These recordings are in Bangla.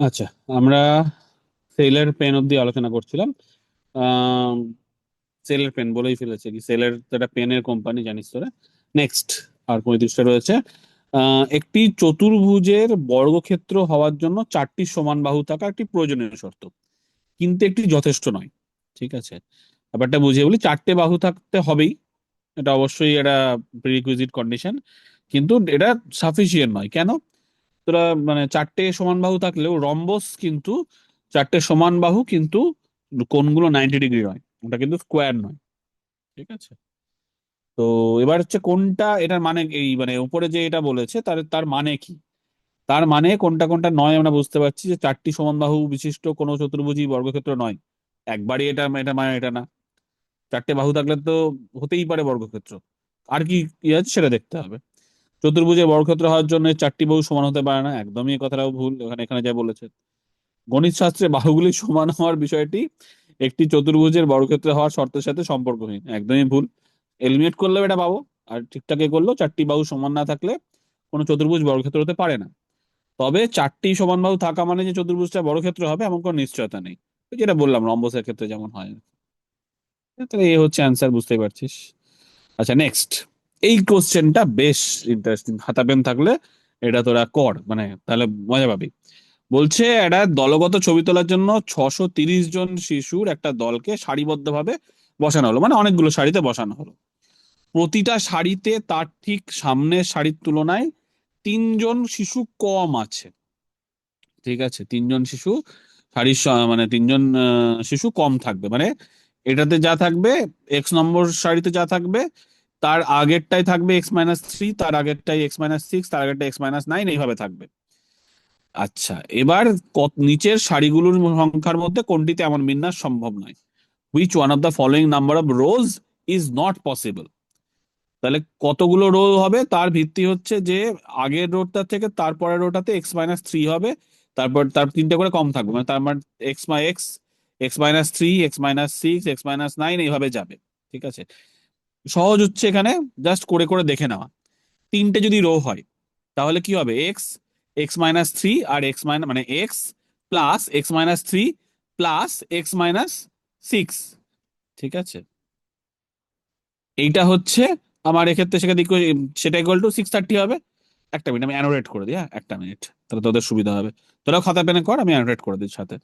আচ্ছা, আমরা সেলের পেন অব্দি আলোচনা করছিলাম। আহ সেলের পেন বলেই ফেলেছে, কি সেলের তো একটা পেনের কোম্পানি, জানিস তোরা। নেক্সট, আর 35টা রয়েছে। একটি চতুর্ভুজের বর্গক্ষেত্র হওয়ার জন্য চারটি সমান বাহু থাকা একটি প্রয়োজনীয় শর্ত, কিন্তু একটি যথেষ্ট নয়। ঠিক আছে, ব্যাপারটা বুঝিয়ে বলি। চারটে বাহু থাকতে হবেই, এটা অবশ্যই এটা প্রিরিকুইজিট কন্ডিশন, কিন্তু এটা সাফিসিয়েন্ট নয়। কেন? তোরা মানে চারটে সমান বাহু থাকলেও রম্বস কিন্তু চারটে সমান বাহু, কিন্তু কোণগুলো 90 ডিগ্রি নয়, ওটা কিন্তু স্কোয়ার নয়। ঠিক আছে, তো এবার হচ্ছে কোনটা এটার মানে, এই মানে উপরে যে এটা বলেছে তার তার মানে কি? তার মানে কোনটা কোনটা নয় আমরা বুঝতে পারছি, যে চারটি সমান বাহু বিশিষ্ট কোনো চতুর্ভুজই বর্গক্ষেত্র নয়। একবারই এটা এটা মানে এটা না। চারটে বাহু থাকলে তো হতেই পারে বর্গক্ষেত্র। আর কি কি আছে সেটা দেখতে হবে। চতুর্ভুজের বর্গক্ষেত্র হওয়ার জন্য এই চারটি বাহু সমান হতে পারে না, একদমই এই কথাটাও ভুল। এখানে এখানে যা বলেছে, গণিত শাস্ত্রে বাহুগুলি সমান হওয়ার বিষয়টি একটি চতুর্ভুজের বর্গক্ষেত্র হওয়ার শর্তের সাথে সম্পর্কহীন, একদমই ভুল। এলিমিনেট করলেও এটা পাবো, আর ঠিকঠাক এ করলেও চারটি বাহু সমান না থাকলে কোনো চতুর্ভুজ বর্গক্ষেত্র হতে পারে না। তবে চারটি সমান বাহু থাকা মানে যে চতুর্ভুজটা বর্গক্ষেত্র হবে এমন কোনো নিশ্চয়তা নেই। ওই যেটা বললাম রম্বসের ক্ষেত্রে যেমন হয়। তাহলে এই হচ্ছে অ্যান্সার, বুঝতেই পারছিস। আচ্ছা, নেক্সট। এই কোশ্চেনটা বেশ ইন্টারেস্টিং, খাতা পেন থাকলে এটা তোরা কর, মানে তাহলে মজা পাবি। বলছে একটা দলগত ছবি তোলার জন্য 630 জন শিশুর একটা দলকে সারিবদ্ধভাবে বসানো হলো, মানে অনেকগুলো সারিতে বসানো হলো। প্রতিটা সারিতে তার ঠিক সামনের সারির তুলনায় 3 জন শিশু কম আছে। ঠিক আছে, 3 জন শিশু মানে 3 জন শিশু কম থাকবে, মানে এটাতে যা থাকবে, এক্স নম্বর সারিতে যা থাকবে তার আগেরটাই থাকবে x-3, তার আগেরটাই x-6, তার আগেরটা x-9, এইভাবে থাকবে। আচ্ছা, এবার নিচের সারিগুলোর সংখ্যার মধ্যে কোনটিতে এমন বিন্যাস সম্ভব নয়? Which one of the following number of rose is not possible? তাহলে কতগুলো রো হবে তার ভিত্তি হচ্ছে যে আগের রোটার থেকে তারপরের রোটাতে x-3 হবে, তারপর তার তিনটে করে কম থাকবে, মানে তার মানে x, x-3, x-6, x-9 এইভাবে যাবে। ঠিক আছে, সহজ হচ্ছে এখানে, জাস্ট করে করে দেখে নেওয়া। তিনটে যদি রো হয় তাহলে কি হবে? x-3 আর x মাইনাস মানে x+x-3 প্লাস x-6। ঠিক আছে, এইটা হচ্ছে আমার এক্ষেত্রে সেখানে সেটা ইকুয়াল টু 630 হবে। একটা মিনিট, আমি অ্যানোটেট করে দিই, হ্যাঁ একটা মিনিট, তাহলে তোদের সুবিধা হবে। তোরাও খাতা পেনে কর, আমি অ্যানোটেট করে দিই সাথে।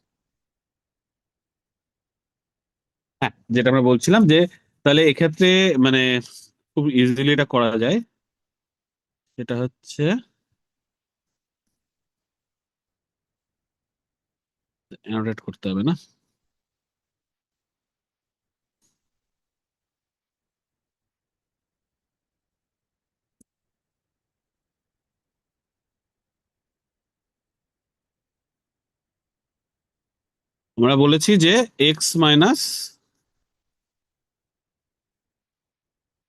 হ্যাঁ, যেটা আমরা বলছিলাম যে তাহলে এক্ষেত্রে মানে খুব ইজিলি এটা করা যায়। সেটা হচ্ছে অ্যানোটেট করতে হবে না। আমরা বলেছি যে এক্স মাইনাস,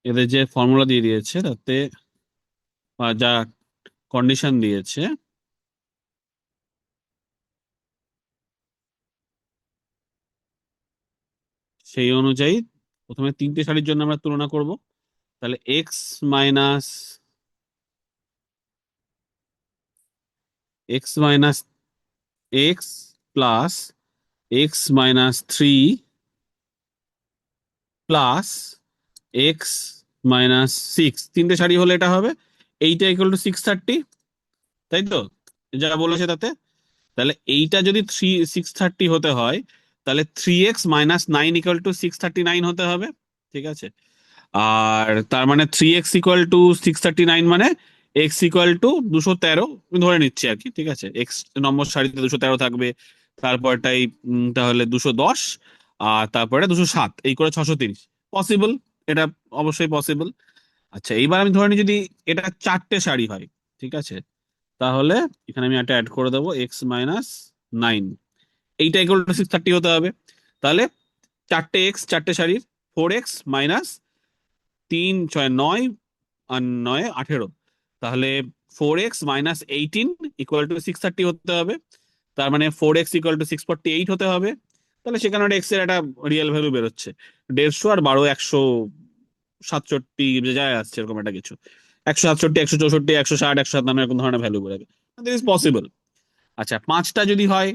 এদের যে ফর্মুলা দিয়ে দিয়েছে তাতে যা কন্ডিশন দিয়েছে, সেই অনুযায়ী প্রথমে তিনটে সারির জন্য আমরা তুলনা করব। তাহলে x plus x-3 plus x-6, তিনটে সারি হলে এটা হবে। এইটা ইকুয়াল টু 630, তাই তো যা বলেছে তাতে। তাহলে এইটা যদি 630 হতে হয়, তাহলে 3x-9 ইকুয়াল টু 639 হতে হবে। ঠিক আছে, আর তার মানে 3x = 639, মানে x = 213, আমি ধরে নিচ্ছি আর কি। ঠিক আছে, এক্স নম্বর সারিতে 213 থাকবে, তারপরটাই তাহলে 210, আর তারপরে 207, এই করে 630। পসিবল, এটা অবশ্যই পসিবল। আচ্ছা, এইবার আমি ধরে নিই যদি এটা চারটে সারি হয়। ঠিক আছে, তাহলে এখানে আমি একটা অ্যাড করে দেবো x-9, এইটা ইকুয়াল টু 630 হতে হবে। তাহলে চারটে এক্স, চারটে সারির, 4x - 3 × 6 = 9, আর 9 × 18, তাহলে 4x - 18 ইকুয়াল টু 630 হতে হবে। তার মানে 4x = 648 হতে হবে। তাহলে সেখানে একটা এক্স এর একটা রিয়েল ভ্যালু বেরোচ্ছে 150, আর 12 167 যায় আসছে এরকম একটা কিছু, 167, 164, 160, 157 এরকম ধরনের ভ্যালু বেরোবে। This is possible. আচ্ছা, 5টা যদি হয়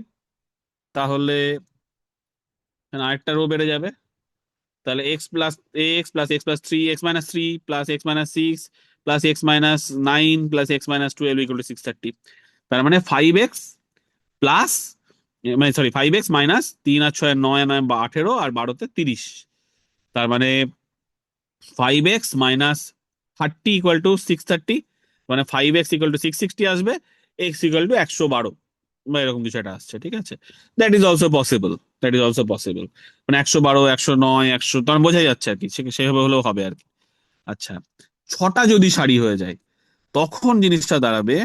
তাহলে এখানে আরেকটা রো বেড়ে যাবে। তাহলে x plus three, x minus 3 plus x minus 6 plus x minus 9 plus x minus 12 equal to 630। তার মানে 5x প্লাস, মানে সরি, 5x মাইনাস 3 আর 6 9 আর 9 বা 18 আর 12 তে 30। তার মানে 5x মাইনাস 30 ইকুয়াল টু 630, মানে 5x ইকুয়াল টু 660 আসবে, x ইকুয়াল টু 112 বা এরকম কিছু একটা আসছে। ঠিক আছে, that is also possible, that is also possible. মানে 112, 109, 100, তখন বোঝাই যাচ্ছে আর কি, সেভাবে হলেও হবে আর কি। আচ্ছা, 6টা যদি সারি হয়ে যায় তখন জিনিসটা দাঁড়াবে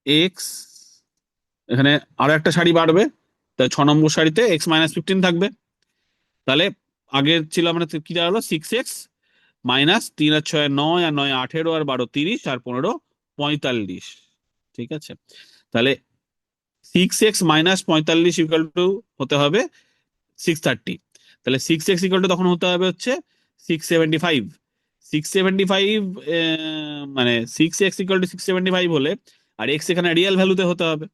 এক্স, এখানে আরো একটা সারি বাড়বে, তাই 6 নম্বর সারিতে x-15 থাকবে। তাহলে আগের ছিল মানে কি দাঁড়ালো, 6x মাইনাস 3 আর 6 9 আর 9 18 আর 12 30 আর 15 45। ঠিক আছে, তাহলে 6x মাইনাস 45 ইকুয়াল টু হতে হবে 630। তাহলে 6x ইকুয়াল টু তখন হতে হবে হচ্ছে 675। 675, মানে 6x ইকুয়াল টু 675 হলে আর x এখানে রিয়েল ভ্যালুতে হতে হবে।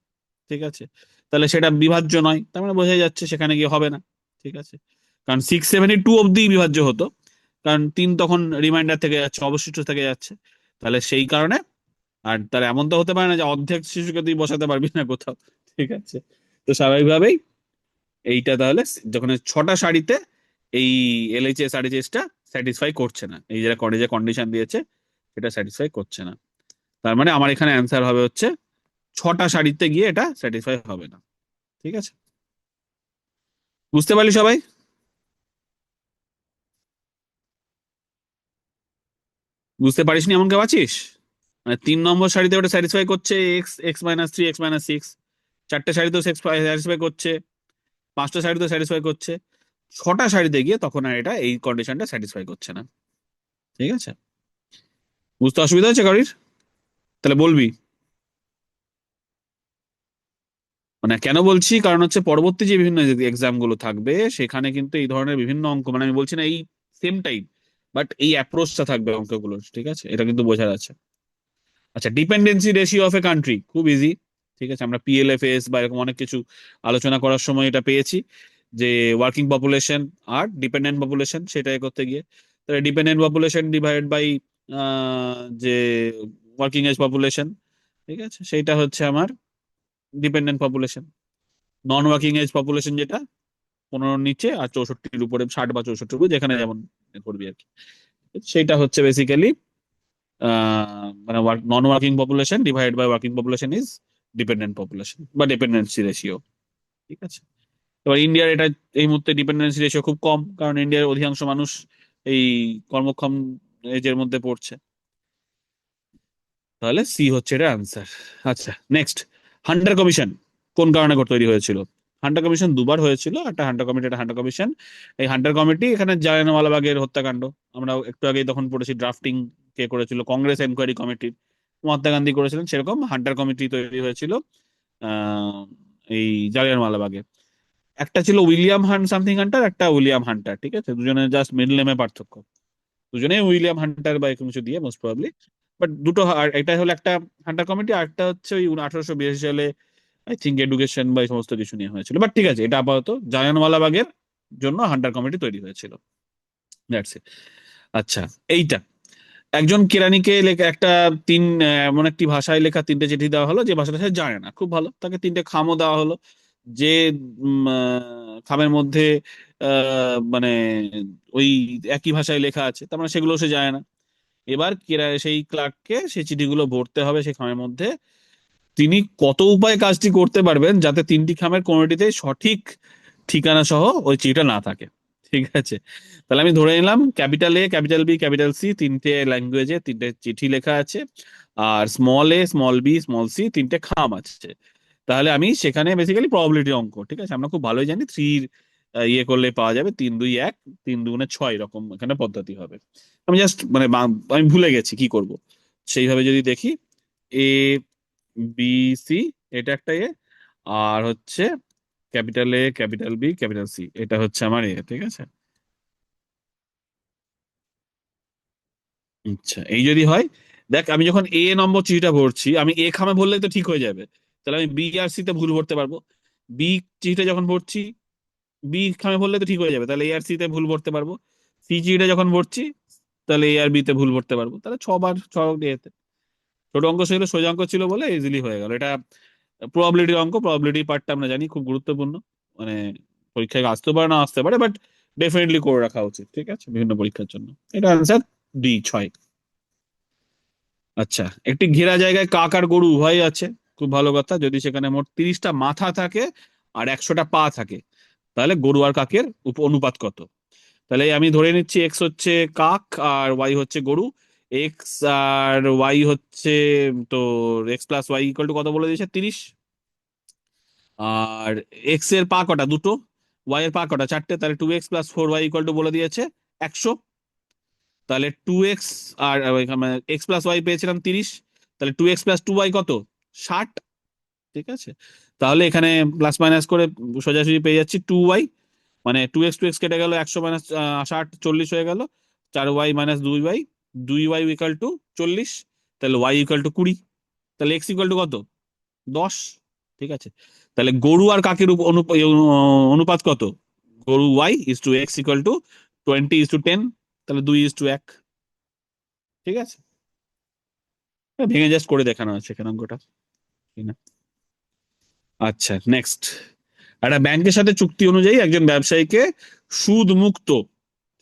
ঠিক আছে, তাহলে সেটা বিভাজ্য নয়, তার মানে বোঝাই যাচ্ছে সেখানে গিয়ে হবে না। ঠিক আছে, কারণ 672 অব্দি বিভাজ্য হতো, কারণ 3 তখন রিমাইন্ডার থেকে যাচ্ছে, অবশিষ্ট থেকে যাচ্ছে। তাহলে সেই কারণে, আর তার এমন তো হতে পারে না যে অর্ধেক শিশুকে তুই বসাতে পারবি না কোথাও। ঠিক আছে, তো স্বাভাবিকভাবেই এইটা তাহলে যখন 6টা সারিতে এই এলএইচএস আরএইচএসটা স্যাটিসফাই করছে না, এই যে যে কন্ডিশন দিয়েছে সেটা স্যাটিসফাই করছে না। তার মানে আমার এখানে অ্যান্সার হবে হচ্ছে 6টা সারিতে গিয়ে এটা স্যাটিসফাই হবে না। ঠিক আছে, বুঝতে পারলি সবাই? বুঝতে পারিসনি এমন কেউ আছিস? মানে 3 নম্বর সারিতে ওটা স্যাটিসফাই করছে, এক্স মাইনাস 3, এক্স-6। 4টে সারিতেও স্যাটিসফাই করছে, 5টা সারিতেও স্যাটিসফাই করছে, 6টা সারিতে গিয়ে তখন আর এটা এই কন্ডিশনটা স্যাটিসফাই করছে না। ঠিক আছে, বুঝতে অসুবিধা হচ্ছে কারির? তাহলে বলবি। মানে কেন বলছি, কারণ হচ্ছে পরবর্তী যে বিভিন্ন এক্সাম গুলো থাকবে সেখানে কিন্তু এই ধরনের বিভিন্ন অঙ্ক, মানে আমি বলছি না এই সেম টাইপ, বাট এই অ্যাপ্রোচটা থাকবে অঙ্কগুলোর। ঠিক আছে, এটা কিন্তু বোঝা যাচ্ছে। আচ্ছা, dependency ratio of a country খুব ইজি। ঠিক আছে, আমরা পিএলএফএস বা এরকম অনেক কিছু আলোচনা করার সময় এটা পেয়েছি, যে ওয়ার্কিং পপুলেশন আর ডিপেন্ডেন্ট পপুলেশন, সেটাই করতে গিয়ে তাহলে ডিপেন্ডেন্ট পপুলেশন ডিভাইড বাই যে ওয়ার্কিং এজ পপুলেশন। ঠিক আছে, সেইটা হচ্ছে আমার dependent population. Non working age population যেটা 15-র নিচে আর 64-র উপরে, 60 বা 64 উপরে, যেখানে যেমন করবি আর কি, সেইটা হচ্ছে বেসিক্যালি মানে non working population divide by working population is dependent population বা ডিপেন্ডেন্সি রেশিও। ঠিক আছে, এবার ইন্ডিয়ার এটা এই মুহূর্তে ডিপেন্ডেন্সি রেশিও খুব কম, কারণ ইন্ডিয়ার অধিকাংশ মানুষ এই কর্মক্ষম এজের মধ্যে পড়ছে। তাহলে সি হচ্ছে এটা আনসার। আচ্ছা, নেক্সট, হান্টার কমিশন কোন কারণে তৈরি হয়েছিল? হান্টার কমিশন দুবার হয়েছিল, একটা হান্টার কমিটি, একটা হান্টার কমিশন। এই হান্টার কমিটি এখানে জালিয়ানওয়ালাবাগের হত্যাকাণ্ড, আমরা একটু আগেই তখন পড়েছি, ড্রাফটিং কে করেছিল, কংগ্রেস এনকোয়ারি কমিটি, মহাত্মা গান্ধী করেছিলেন, সেরকম হান্টার কমিটি তৈরি হয়েছিল আহ এই জালিয়ানওয়ালাবাগে। একটা ছিল উইলিয়াম সামথিং হান্টার, একটা উইলিয়াম হান্টার। ঠিক আছে, দুজনের জাস্ট মিডল নেমে পার্থক্য, দুজনেই উইলিয়াম হান্টার বা এরকম কিছু দিয়ে মোস্ট প্রবাবলি। বাট দুটো আর এটা হলো একটা হান্টার কমিটি, আর একটা হচ্ছে ওই 1882 সালে আই থিঙ্ক এডুকেশন বা এই সমস্ত কিছু নিয়ে হয়েছিল। বাট ঠিক আছে, এটা আপাতত জালিয়ানওয়ালাবাগের জন্য হান্টার কমিটি তৈরি হয়েছিল। That's it. আচ্ছা, এইটা একজন কেরানিকে লেখা একটা এমন একটি ভাষায় লেখা 3টে চিঠি দেওয়া হলো, যে ভাষাটা সে জানে না, খুব ভালো, তাকে 3টে খামও দেওয়া হলো, যে খামের মধ্যে মানে ওই একই ভাষায় লেখা আছে, তার মানে সেগুলো সে জানে না। এবার সেই ক্লার্ককে সেই চিঠিগুলো ভরতে হবে সেই খামের মধ্যে। তিনি কত উপায়ে কাজটি করতে পারবেন যাতে 3টি খামের কোনোটিতেই সঠিক ঠিকানা সহ ওই চিঠিটা না থাকে। ঠিক আছে, তাহলে আমি ধরে নিলাম capital A, capital B, capital C, 3টে ল্যাঙ্গুয়েজে 3টে চিঠি লেখা আছে, আর small A, small B, small C, 3টে খাম আছে। তাহলে আমি সেখানে বেসিক্যালি প্রবাবিলিটি অঙ্ক, ঠিক আছে, আমরা খুব ভালোই জানি থ্রির ইয়ে করলে পাওয়া যাবে 3-2-1, 3 2 6 এরকম এখানে পদ্ধতি হবে। আমি জাস্ট মানে আমি ভুলে গেছি কি করব, সেইভাবে যদি দেখি, এ বি সি, এটা একটা এ, আর হচ্ছে capital A, capital B, capital C, এটা হচ্ছে আমার এ। ঠিক আছে, আচ্ছা, এই যদি হয়, দেখ আমি যখন এ নম্বর চিঠিটা ভরছি, আমি এ খামে ভরলে তো ঠিক হয়ে যাবে, তাহলে আমি বি আর সি তে ভুল ভরতে পারবো। বি চিটে যখন ভরছি, বি খামে ভরলে তো ঠিক হয়ে যাবে, তাহলে এ আর সি তে ভুল ভরতে পারবো। সি চিটে যখন ভরছি, তাহলে এ আর বি তে ভুল ভরতে পারবো। তাহলে ছবার ছ ইয়েতে ছোট অঙ্ক ছিল, সোজা অঙ্ক ছিল বলে ইজিলি হয়ে গেল এটা। প্রবাবিলিটির অঙ্ক, প্রবাবিলিটি পার্টটা আমরা জানি খুব গুরুত্বপূর্ণ, মানে পরীক্ষায় আসতে পারে না আসতে পারে, বাট ডেফিনেটলি করে রাখা উচিত, ঠিক আছে, বিভিন্ন পরীক্ষার জন্য। এটা আনসার ডি, 6। আচ্ছা, একটি ঘেরা জায়গায় কাক আর গরু উভয়ই আছে, খুব ভালো কথা। যদি সেখানে মোট 30টা মাথা থাকে আর 100টা পা থাকে, তাহলে গরু আর কাকের অনুপাত কত? তাহলে আমি ধরে নিচ্ছি এক্স হচ্ছে কাক আর ওয়াই হচ্ছে গরু। এক্স আর ওয়াই হচ্ছে, তো X plus Y equal to কত বলে দিয়েছে, 30। আর এক্স এর পা কটা, দুটো। ওয়াই এর পা কটা, চারটে। তাহলে 2x + 4y ইকুয়াল টু বলে দিয়েছে 100। তাহলে 2x আর এক্স প্লাস ওয়াই পেয়েছিলাম 30, তাহলে 2x + 2y কত, 60। ঠিক আছে, তাহলে এখানে প্লাস মাইনাস করে সোজাসুজি পেয়ে যাচ্ছি 2y। মানে 2x কেটে গেল, 100 - 60 40 হয়ে গেল। 4y - 2y, 2y equal to 40। তাহলে y ইকুয়াল টু 20। তাহলে x ইকুয়াল টু কত, 10। ঠিক আছে, তাহলে গরু আর কাকের অনুপাত কত, গরু y/x ইকুয়াল টু 20:10। তাহলে 2:1। ঠিক আছে, ভেঙে জাস্ট করে দেখানো আছে এখানে অঙ্কটা, ঠিক না? আচ্ছা, নেক্সট। একটা ব্যাংকের সাথে চুক্তি অনুযায়ী একজন ব্যবসায়ীকে সুদ মুক্ত,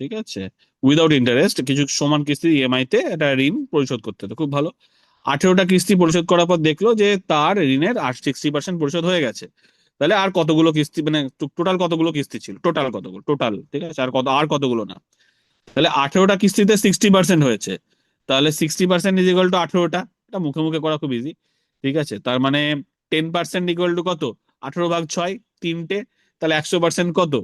ঠিক আছে, উইদাউট ইন্টারেস্ট কিছু সমান কিস্তি ইএমআই তে একটা ঋণ পরিশোধ করতে হতো। খুব ভালো। 18টা কিস্তি পরিশোধ করার পর দেখলো যে তার ঋণের 60% পরিশোধ হয়ে গেছে। তাহলে আর কতগুলো কিস্তি, মানে টোটাল কতগুলো কিস্তি ছিল, টোটাল কতগুলো, টোটাল, ঠিক আছে, আর কতগুলো না। তাহলে 18টা কিস্তিতে 60% হয়েছে, তাহলে 60% ইজ ইকুয়াল টু 18টা। এটা মুখে মুখে করা খুব ইজি। ঠিক আছে, তার মানে 10% ইকুয়াল টু কত, 18/6, তিনটে। তাহলে 100% কত,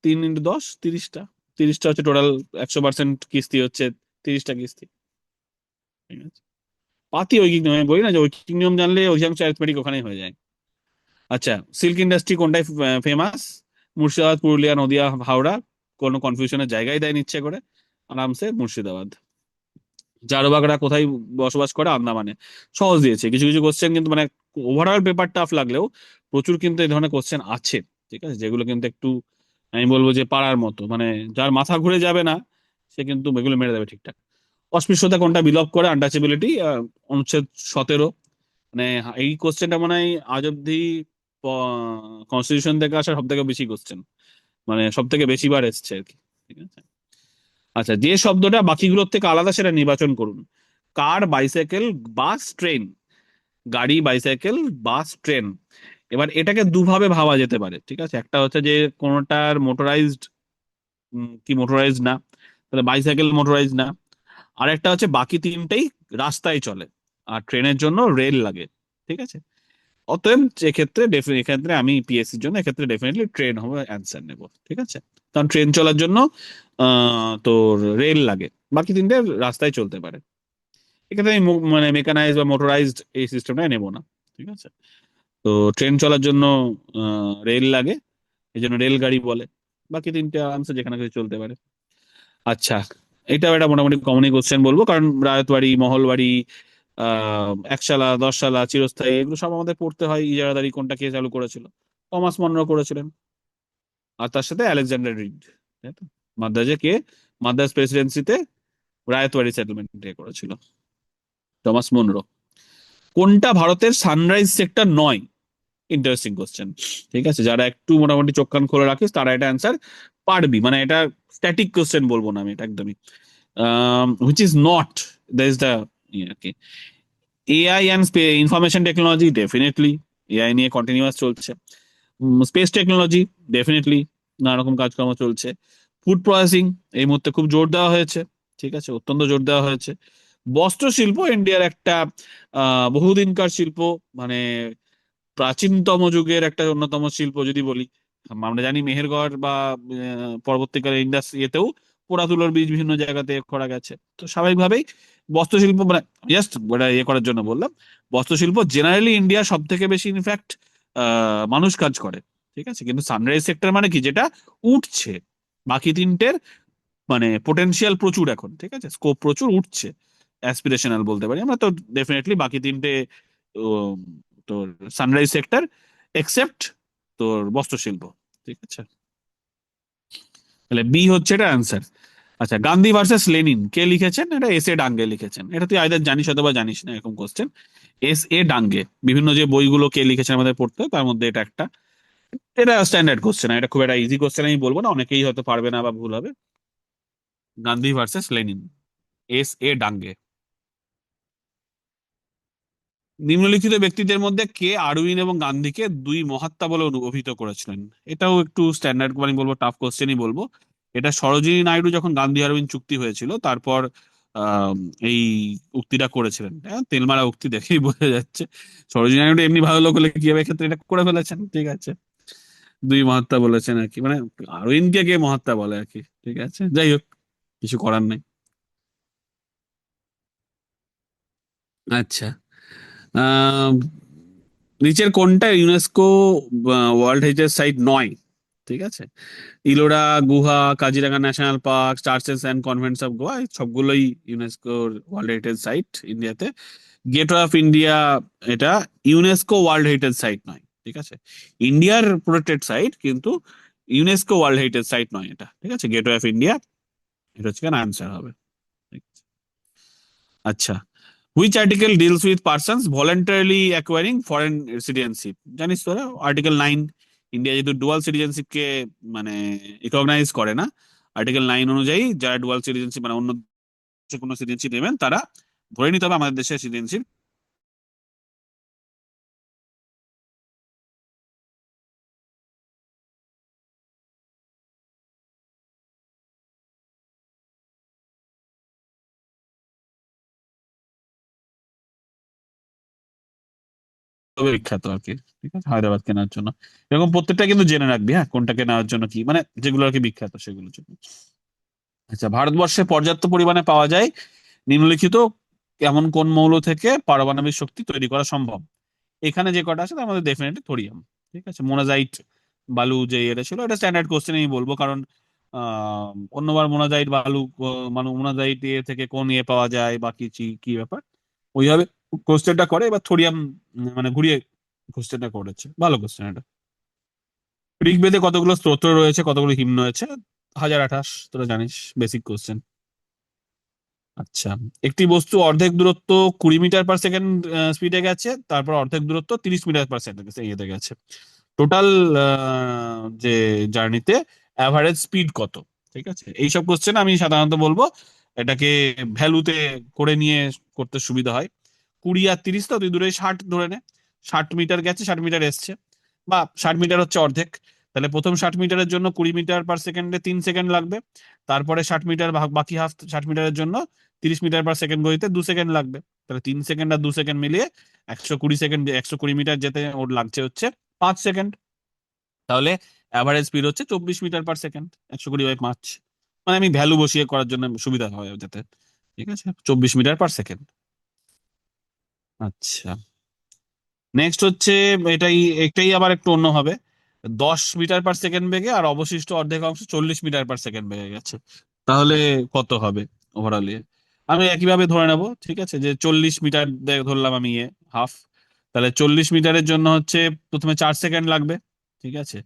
3 × 10, 30টা। 30টা হচ্ছে টোটাল, 100% কিস্তি হচ্ছে 30টা কিস্তি। ঠিক আছে, পাতি ঐকিক নিয়ম, আমি বলি না যে ঐকিক নিয়ম জানলে অধিকাংশ অ্যারিথমেটিক ওখানেই হয়ে যায়। আচ্ছা, সিল্ক ইন্ডাস্ট্রি কোনটাই ফেমাস? মুর্শিদাবাদ, পুরুলিয়া, নদিয়া, হাওড়া। কোনো কনফিউশনের জায়গায় দেয় ইচ্ছে করে, আরামসে মুর্শিদাবাদ। জারোবাগরা কোথায় বসবাস করে? আন্দামানে। সহজ দিয়েছে কিছু কিছু কোশ্চেন, কিন্তু মানে ওভারঅল পেপার টাফ লাগলেও প্রচুর কিন্তু এই ধরনের কোশ্চেন আছে, ঠিক আছে, যেগুলো কিন্তু একটু আমি বলবো যে পারার মতো, মানে যার মাথা ঘুরে যাবে না সে কিন্তু এগুলো মেরে দেবে ঠিকঠাক। অস্পৃশ্যতা কোনটা বিলোপ করে? আনটাচেবিলিটি, অনুচ্ছেদ 17। মানে এই কোশ্চেনটা মনে হয় আজ অব্দি কনস্টিটিউশন থেকে আসা সব থেকে বেশি কোশ্চেন, মানে সব থেকে বেশি বার এসছে আর কি। ঠিক আছে, আচ্ছা, যে শব্দটা বাকিগুলোর থেকে আলাদা সেটা নির্বাচন করুন। কার, বাইসাইকেল, বাস, ট্রেন। গাড়ি, বাইসাইকেল, বাস, ট্রেন। এবার এটাকে দুভাবে ভাবা যেতে পারে, ঠিক আছে। একটা হচ্ছে যে কোনোটার মোটরাইজড কি মোটরাইজড না, তাহলে বাইসাইকেল মোটরাইজড না। আর একটা হচ্ছে বাকি তিনটেই রাস্তায় চলে, আর ট্রেনের জন্য রেল লাগে। ঠিক আছে, অতএব এক্ষেত্রে আমি পিএসসির জন্য এক্ষেত্রে ডেফিনেটলি ট্রেন হবে অ্যান্সার নেব। ঠিক আছে, কারণ ট্রেন চলার জন্য তোর রেল লাগে, বাকি তিনটে রাস্তায় চলতে পারে। এক্ষেত্রে আমি মানে মেকানাইজ বা মোটরাইজড এই সিস্টেমটা নেব না। ঠিক আছে, তো ট্রেন চলার জন্য রেল লাগে, এই জন্য রেলগাড়ি বলে। বাকি তিনটে আরামসে যেখানে কিছু চলতে পারে। আচ্ছা, এটাও একটা মোটামুটি কমনই কোশ্চেন বলবো, কারণ রায়তবাড়ি, মহলবাড়ি, একশালা, 10 শালা, চিরস্থায়ী, এগুলো সব আমাদের পড়তে হয়। ইজারাদারি কোনটা কে চালু করেছিল? টমাস মনরো করেছিলেন। আর তার সাথে আলেকজান্ডার রিড, তাই তো। মাদ্রাজে কে, মাদ্রাজ প্রেসিডেন্সিতে রায়তবাড়ি সেটেলমেন্ট করেছিল? Thomas Munro. কোনটা ভারতের সানরাইজ সেক্টর নয়? Interesting question. ঠিক আছে, যারা একটু মোটামুটি চোখ কান খোলা রাখিস তারা এটা অ্যান্সার পারবি, মানে এটা স্ট্যাটিক কোশ্চেন বলবো না আমি এটা একদমই। Which is not, that is the আর কি। AI and information technology, definitely AI নিয়ে কন্টিনিউয়াস চলছে। স্পেস টেকনোলজি, ডেফিনেটলি নানা রকম কাজকর্ম চলছে। ফুড প্রসেসিং এই মুহূর্তে খুব জোর দেওয়া হয়েছে, ঠিক আছে, অত্যন্ত জোর দেওয়া হয়েছে। বস্ত্র শিল্প ইন্ডিয়ার একটা বহুদিনকার শিল্প, মানে প্রাচীনতম যুগের একটা অন্যতম শিল্প যদি বলি। আমরা জানি মেহেরগড় বা পরবর্তীকালে ইন্ডাস ইয়েতেও পোড়া তুলোর বীজ বিভিন্ন জায়গাতে করা গেছে, তো স্বাভাবিকভাবেই বস্ত্রশিল্প, মানে জাস্ট ওটা ইয়ে করার জন্য বললাম। বস্ত্রশিল্প জেনারেলি ইন্ডিয়া সব থেকে বেশি ইনফ্যাক্ট মানুষ কাজ করে। ঠিক আছে, কিন্তু সানরাইজ সেক্টর মানে কি, যেটা উঠছে। বাকি তিনটের মানে পোটেনশিয়াল প্রচুর এখন, ঠিক আছে, স্কোপ প্রচুর, উঠছে, অ্যাসপিরেশনাল বলতে পারি আমরা। তো ডেফিনেটলি বাকি তিনটে তোর সানরাইজ সেক্টর, এক্সেপ্ট তোর বস্ত্রশিল্প। ঠিক আছে, তাহলে বি হচ্ছে এটা অ্যান্সার। আচ্ছা, গান্ধী ভার্সেস লেনিন কে লিখেছেন? এটা এস এ ডাঙ্গে লিখেছেন। এটা তুই আইদার জানিস অথবা জানিস না, এরকম কোশ্চেন। এস এ ডাঙ্গে বিভিন্ন যে বইগুলো কে লিখেছেন আমাদের পড়তে হয়, তার মধ্যে এটা একটা। এটা স্ট্যান্ডার্ড কোশ্চেন, এটা খুব একটা ইজি কোশ্চেন আমি বলবো না, অনেকেই হয়তো পারবে না বা ভুল হবে। Gandhi versus Lenin, S A Dange. নিম্নলিখিত ব্যক্তিদের মধ্যে কে আরউইন এবং গান্ধীকে দুই মহাত্মা বলে অভিহিত করেছিলেন? এটাও একটু স্ট্যান্ডার্ড, মানে বলবো টাফ কোশ্চেনই বলবো। এটা সরোজিনী নাইডু যখন গান্ধী আরউইন চুক্তি হয়েছিল, তারপর আহ এই উক্তিটা করেছিলেন। তেলমারা উক্তি দেখেই বোঝা যাচ্ছে। সরোজিনী নাইডু এমনি ভালো লোক হলে কি হবে, ক্ষেত্রে এটা করে ফেলেছেন। ঠিক আছে, দুই মহাত্মা বলেছেন আর কি, মানে আরউইনকে কে মহাত্মা বলে আর কি। ঠিক আছে, যাই হোক, কিছু করার নেই। আচ্ছা, আহ নিচের কোনটা ইউনেস্কো ওয়ার্ল্ড হেরিটেজ সাইট নয়? ঠিক আছে, ইলোরা গুহা, Kaziranga national park, churches and convents of Goa, এই সবগুলোই ইউনেস্কোর ওয়ার্ল্ড হেরিটেজ সাইট ইন্ডিয়াতে। গেটওয়ে অফ ইন্ডিয়া, এটা ইউনেস্কো ওয়ার্ল্ড হেরিটেজ সাইট নয়। ঠিক আছে, ইন্ডিয়ার প্রোটেক্টেড সাইট, কিন্তু ইউনেস্কো ওয়ার্ল্ড হেরিটেজ সাইট নয় এটা। ঠিক আছে, গেটওয়ে অফ ইন্ডিয়া, এটা হচ্ছে আনসার হবে। ঠিক আছে। আচ্ছা, which article deals with persons voluntarily acquiring foreign citizenship? জানিস তোরা আর্টিকেল 9। ইন্ডিয়া যেহেতু ডুয়াল সিটিজেনশিপকে মানে রিকগনাইজ করে না, আর্টিকেল 9 অনুযায়ী যারা ডুয়াল সিটিজেনশিপ মানে অন্য দেশে কোনো সিটিজেনশিপ নেবেন, তারা ধরে নিতে হবে আমাদের দেশের সিটিজেনশিপ বিখ্যাত আর কি। ঠিক আছে, হায়দ্রাবাদ কেনার জন্য। এরকম প্রত্যেকটা কিন্তু জেনে রাখবি, হ্যাঁ, কোনটা কেনার জন্য কি, মানে যেগুলো আর কি বিখ্যাত সেগুলোর জন্য। আচ্ছা, ভারতবর্ষে পর্যাপ্ত পরিমাণে পাওয়া যায় নিম্নলিখিত এমন কোন মৌল থেকে পারমাণবিক শক্তি তৈরি করা সম্ভব? এখানে যে কটা আছে তার মধ্যে ডেফিনেটলি থোরিয়াম। ঠিক আছে, মোনাজাইট বালু যে এটা ছিল, এটা স্ট্যান্ডার্ড কোশ্চেন আমি বলবো, কারণ অন্যবার মোনাজাইট বালু মানে মোনাজাইট এ থেকে কোন ইয়ে পাওয়া যায় বা কি কি ব্যাপার, ওইভাবে কোশ্চেনটা করে। এবার থোরিয়াম মানে ঘুরিয়ে কোশ্চেনটা করেছে, ভালো কোশ্চেন এটা। ঋগ্বেদে কতগুলো স্তোত্র রয়েছে, কতগুলো হিম্ন রয়েছে? 1028, তোরা জানিস, বেসিক কোশ্চেন। আচ্ছা, একটি বস্তু অর্ধেক দূরত্ব 20 মিটার পার সেকেন্ড স্পিডে গেছে, তারপর অর্ধেক দূরত্ব 30 মিটার পার সেকেন্ড ইয়েতে গেছে। টোটাল যে জার্নিতে অ্যাভারেজ স্পিড কত? ঠিক আছে, এইসব কোশ্চেন আমি সাধারণত বলবো এটাকে ভ্যালুতে করে নিয়ে করতে সুবিধা হয়। 20 আর 30, তো তুই দূরে 60 ধরে নে। 60 মিটার গেছে, 60 মিটার এসছে, বা 60 মিটার হচ্ছে অর্ধেক। তাহলে প্রথম 60 মিটারের জন্য 20 মিটার পার সেকেন্ডে 3 সেকেন্ড লাগবে। তারপরে 60 মিটার বাকি হাফ 60 মিটারের জন্য 30 মিটার পার সেকেন্ড গতিতে 2 সেকেন্ড লাগবে। তাহলে 3 সেকেন্ড আর 2 সেকেন্ড মিলিয়ে 120 সেকেন্ড, 120 মিটার যেতে ওর লাগছে হচ্ছে 5 সেকেন্ড। তাহলে অ্যাভারেজ স্পিড হচ্ছে 24 মিটার পার সেকেন্ড, 120/5। মানে আমি ভ্যালু বসিয়ে করার জন্য সুবিধা হয় যাতে। ঠিক আছে, 24 মিটার পার সেকেন্ড। আচ্ছা, নেক্সট হচ্ছে এটাই, এটাই আবার একটু অন্য হবে। 10 মিটার পার সেকেন্ড বেগে আর অবশিষ্ট অর্ধেক অংশ 40 মিটার পার সেকেন্ড বেগে গেছে, তাহলে কত হবে ওভারঅল? আমি একইভাবে ধরে নেব। ঠিক আছে, যে 40 মিটার ধরলাম আমি হাফ। তাহলে 40 মিটারের জন্য হচ্ছে প্রথমে 4 সেকেন্ড লাগবে। ঠিক আছে,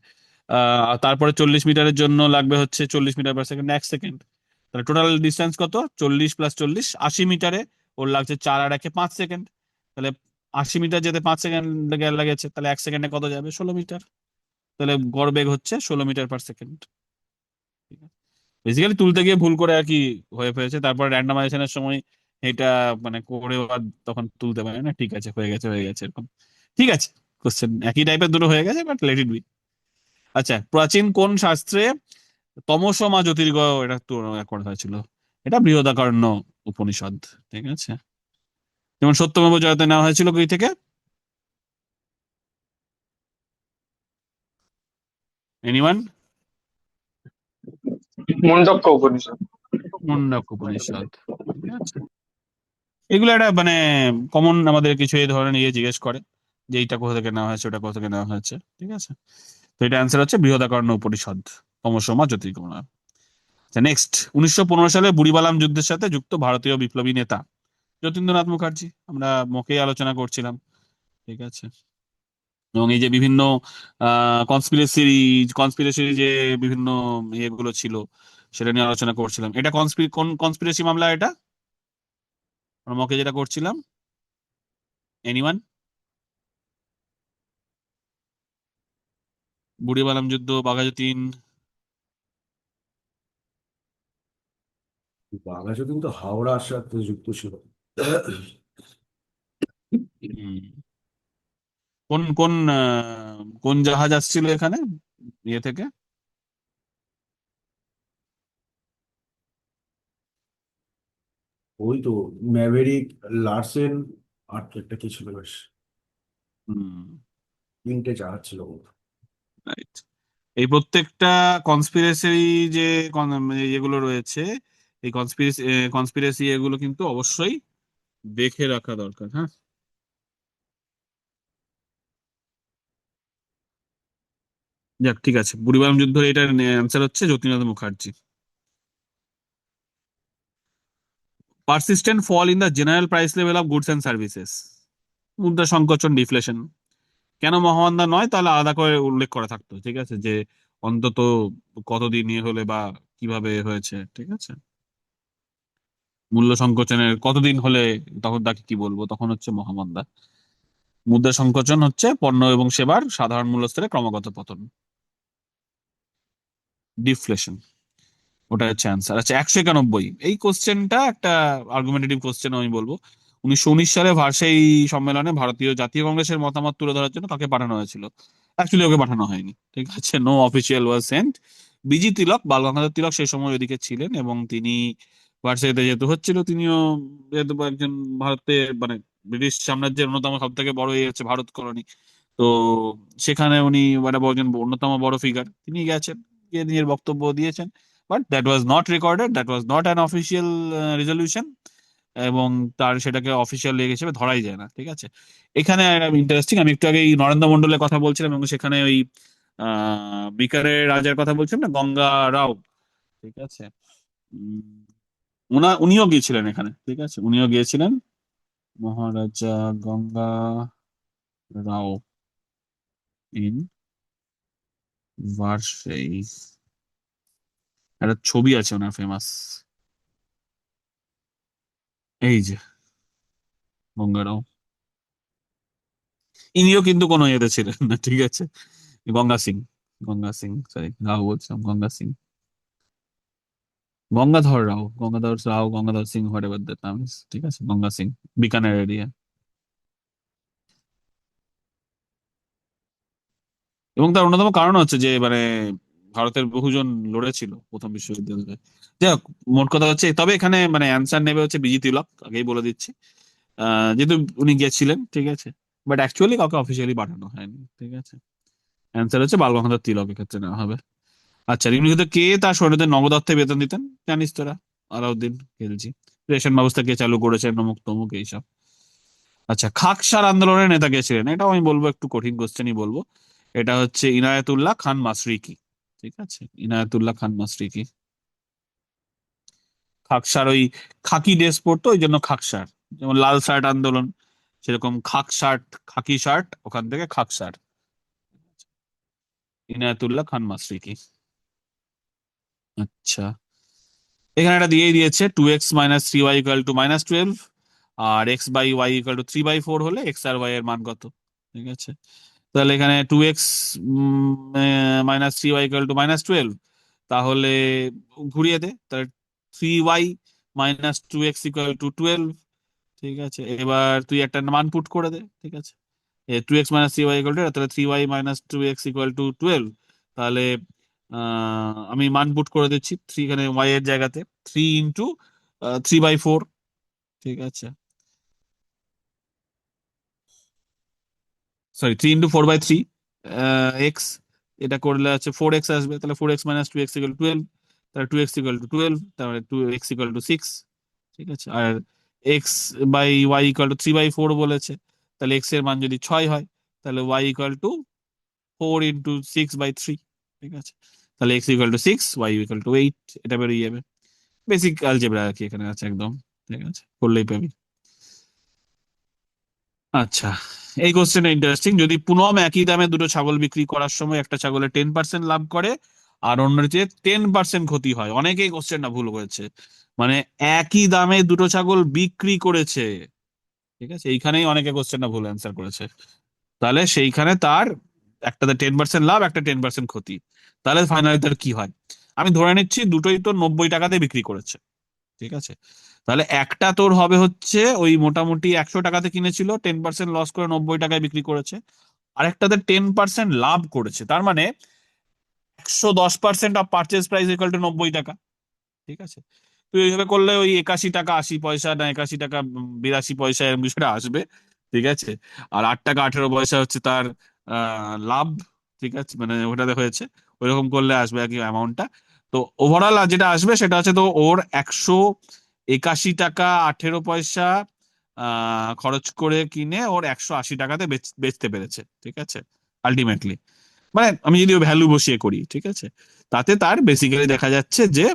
তারপরে 40 মিটারের জন্য লাগবে হচ্ছে 40 মিটার পার সেকেন্ড 1 সেকেন্ড। তাহলে টোটাল ডিস্টেন্স কত? 40 + 40, 80 মিটারে ওর লাগছে 4 আর 1 এ 5 সেকেন্ড। তাহলে 80 মিটার যেতে 5 সেকেন্ড লেগেছে, তাহলে 1 সেকেন্ডে কত যাবে? 16 মিটার। তাহলে গড় বেগ হচ্ছে 16 মিটার পার সেকেন্ড। বেসিক্যালি তুলতে গিয়ে ভুল করে আর কি হয়ে ফেলেছে, তারপর র্যান্ডমাইজেশনের সময় এটা মানে করে আর তখন তুলতে পারে না। ঠিক আছে, হয়ে গেছে হয়ে গেছে এরকম। ঠিক আছে, কোশ্চেন একই টাইপের দুটো হয়ে গেছে, বাট লেট ইট বি। আচ্ছা, প্রাচীন কোন শাস্ত্রে তমসমা জ্যোতির্গয় এটা তো করা হয়েছিল? এটা বৃহদারণ্য উপনিষদ। ঠিক আছে, যেমন সত্যমেব জয়তে নেওয়া হয়েছিল কই থেকে? এনিওয়ান? মুন্ডক্য উপনিষদ। মুন্ডক উপনিষদ। ঠিক আছে, এগুলো একটা মানে কমন, আমাদের কিছু এই ধরনের ইয়ে জিজ্ঞেস করে যে এইটা কোথা থেকে নেওয়া হয়েছে, ওটা কোথা থেকে নেওয়া হয়েছে। ঠিক আছে, তো এটা অ্যান্সার হচ্ছে বৃহদারণ্য উপনিষদ, তমসোমা জ্যোতির্গময়। আচ্ছা, নেক্সট, 1915 সালে বুড়িবালাম যুদ্ধের সাথে যুক্ত ভারতীয় বিপ্লবী নেতা? যতীন্দ্রনাথ মুখার্জি, আমরা মুখেই আলোচনা করছিলাম। ঠিক আছে। এবং এই যে বিভিন্ন কনস্পিরেসি কনস্পিরেসি যে বিভিন্ন ইয়েগুলো ছিল, সেটা নিয়ে আলোচনা করছিলাম। এটা কোন কনস্পিরেসি মামলা এটা, আমরা মকে যেটা করছিলাম? এনিওয়ান? বুড়িবালাম যুদ্ধ, বাঘাযতীন? বাঘাযতীন তো হাওড়ার সাথে যুক্ত ছিল। হুম। কোন কোন কোন জাহাজ আসছিল এখানে, ইয়ে থেকে? ওই তো ম্যাভেরিক, লার্সেন, আর তো একটা কি ছিল বেশ, হুম। তিনটে জাহাজ ছিল বোধহয়। রাইট। এই প্রত্যেকটা কনস্পিরেসি যে মানে যেগুলো রয়েছে, এই কনস্পিরেসি কনস্পিরেসি এগুলো কিন্তু অবশ্যই দেখে রাখা দরকার, হ্যাঁ। যাক, ঠিক আছে, বুড়িবালাম যুদ্ধের এটার অ্যান্সার হচ্ছে Jatindranath Mukherjee. Persistent fall in the general price level of goods and services, মুদ্রা সংকোচন, ডিফ্লেশন। কেন মহামন্দা নয়, তাহলে আলাদা করে উল্লেখ করা থাকতো, ঠিক আছে, যে অন্তত কতদিন ইয়ে হলে বা কিভাবে হয়েছে, ঠিক আছে। মূল্য সংকোচনের কতদিন হলে তখন তাকে কি বলবো, তখন হচ্ছে মহামন্দা। মুদ্রা সংকোচন হচ্ছে পণ্য এবং সেবার সাধারণ মূল্যস্তরে ক্রমাগত পতন, ডিফ্লেশন। ওটা হচ্ছে অ্যান্সার। আচ্ছা, 191, এই কোশ্চেনটা একটা আর্গুমেন্টেটিভ কোশ্চেন আমি বলবো। 1919 সালে ভার্সাই সম্মেলনে ভারতীয় জাতীয় কংগ্রেসের মতামত তুলে ধরার জন্য কাকে পাঠানো হয়েছিল? অ্যাকচুয়ালি ওকে পাঠানো হয়নি, ঠিক আছে, no official was sent. B G Tilak, Bal Gangadhar Tilak সেই সময় ওইদিকে ছিলেন, এবং তিনি ভার্সাইতে যেহেতু হচ্ছিল, তিনিও যেহেতু একজন ভারতের মানে ব্রিটিশ সাম্রাজ্যের অন্যতম সব থেকে বড় ইয়ে হচ্ছে ভারত কলোনি, তো সেখানে উনি একটা অন্যতম বড় ফিগার, তিনি গেছেন, গিয়ে নিজের বক্তব্য দিয়েছেন। But that was not recorded, that was not an official resolution, এবং তার সেটাকে অফিসিয়াল লেগ হিসেবে ধরাই যায় না, ঠিক আছে। এখানে ইন্টারেস্টিং, আমি একটু আগে এই নরেন্দ্র মন্ডলের কথা বলছিলাম, এবং সেখানে ওই বিকারের রাজার কথা বলছিলাম না, গঙ্গা রাও, ঠিক আছে। উম, উনিও গিয়েছিলেন এখানে, ঠিক আছে, উনিও গিয়েছিলেন। মহারাজা গঙ্গা রাও ইন ভার্সাই, একটা ছবি আছে ওনার ফেমাস, এই যে গঙ্গা রাও। ইনিও কিন্তু কোনো ইয়েতে ছিলেন না, ঠিক আছে। গঙ্গা সিং, গঙ্গা সিং, সরি রাও বলছিলাম, Ganga Singh, Gangadhar Rao, Gangadhar Rao, Gangadhar Singh, whatever that নাম ইজ, ঠিক আছে, গঙ্গা সিং, বিকানের এরিয়া। এবং তার অন্যতম কারণ হচ্ছে যে মানে ভারতের বহুজন লড়েছিল প্রথম বিশ্বযুদ্ধে। যাই হোক, মোট কথা হচ্ছে, তবে এখানে মানে অ্যান্সার নেবে হচ্ছে বিজি তিলক, আগেই বলে দিচ্ছি। যেহেতু উনি গিয়েছিলেন, ঠিক আছে, বাট অ্যাকচুয়ালি কাউকে অফিসিয়ালি পাঠানো হয়নি, ঠিক আছে। অ্যান্সার হচ্ছে বাল গঙ্গাধর তিলক এক্ষেত্রে নেওয়া হবে। আচ্ছা, নিম্নলিখিত কে তার সৈন্যদের নগদ অর্থে বেতন দিতেন? জানিস তোরা, আলাউদ্দিন খেলজি। রেশন ব্যবস্থা কে চালু করেছেন, অমুক তমুক এইসব। আচ্ছা, খাকসার আন্দোলনের নেতা কে ছিলেন? এটাও আমি বলবো একটু কঠিন কোশ্চেনই বলবো। এটা হচ্ছে ইনায়েতুল্লাহ খান মাসরিকি, ঠিক আছে, ইনায়েতুল্লাহ খান মাসরিকি। খাকসার ওই খাকি ড্রেস পরতো, ওই জন্য খাকসার। যেমন লাল শার্ট আন্দোলন, সেরকম খাক শার্ট, খাকি শার্ট, ওখান থেকে খাকসার। ইনায়েতুল্লাহ খান মাসরিকি। আচ্ছা, এখানে এটা দিয়েই দিয়েছে, 2x - 3y = -12, আর x/y = 3/4 হলে x আর y এর মান কত, ঠিক আছে। তাহলে এখানে 2x -3y = -12, তাহলে ঘুরিয়ে দে, তাহলে 3y - 2x = 12, ঠিক আছে। এবার তুই একটা মান পুট করে দে, ঠিক আছে। 2x - 3y = তাহলে 3y - 2x = 12, তাহলে আমি মান পুট করে দিচ্ছি, থ্রি এখানে y এর জায়গাতে, 3 × 3/4, ঠিক আছে, সরি 3 × 4/3 এক্স, এটা করলে আছে 4x আসবে, তাহলে 4x - 2x = 12, তাহলে 2x = 12, তাহলে 2x = 6, ঠিক আছে। আর x/y = 3/4 বলেছে, তাহলে x এর মান যদি 6 হয়, তাহলে y = 4 × 6/3, ঠিক আছে। তাহলে x = 6, y = 8, এটা বেরিয়ে যাবে। বেসিক অ্যালজেব্রা আর কি এখানে আছে একদম, ঠিক আছে, করলেই পাবি। আচ্ছা, এই কোশ্চেনটা ইন্টারেস্টিং। যদি পুনম একই দামে দুটো ছাগল বিক্রি করার সময় একটা ছাগলে 10% লাভ করে আর অন্যের চেয়ে 10% ক্ষতি হয়, অনেকেই কোশ্চেনটা ভুল করেছে। মানে একই দামে দুটো ছাগল বিক্রি করেছে, ঠিক আছে, এইখানেই অনেকে কোশ্চেনটা ভুল অ্যান্সার করেছে। তাহলে সেইখানে তার একটাতে 10% লাভ, একটা 10% ক্ষতি। তাহলে ফাইনালি তার কি হয়? আমি ধরে নিচ্ছি দুটোই তো 90 টাকাতে বিক্রি করেছে, ঠিক আছে। তাহলে একটা তোর হবে হচ্ছে ওই মোটামুটি 100 টাকাতে কিনেছিল, 10% লস করে 90 টাকায় বিক্রি করেছে। আরেকটাতে 10% লাভ করেছে, তার মানে 110% of purchase price equal to 90 টাকা, ঠিক আছে। তুই এইভাবে করলে ওই 81 টাকা 80 পয়সা, না 81 টাকা 82 পয়সা, এরকম কিছুটা আসবে, ঠিক আছে। আর 8 টাকা 18 পয়সা হচ্ছে তার লাভ, ঠিক আছে, মানে ওটাতে হয়েছে। ওইরকম করলে আসবে একই অ্যামাউন্টটা। তো ওভারঅল যেটা আসবে সেটা হচ্ছে তো ওর 181 টাকা 18 পয়সা খরচ করে কিনে ওর 180 টাকাতে বেচতে পেরেছে, ঠিক আছে, আলটিমেটলি। মানে আমি যদি ভ্যালু বসিয়ে করি, ঠিক আছে, তাতে তার বেসিক্যালি দেখা যাচ্ছে যে,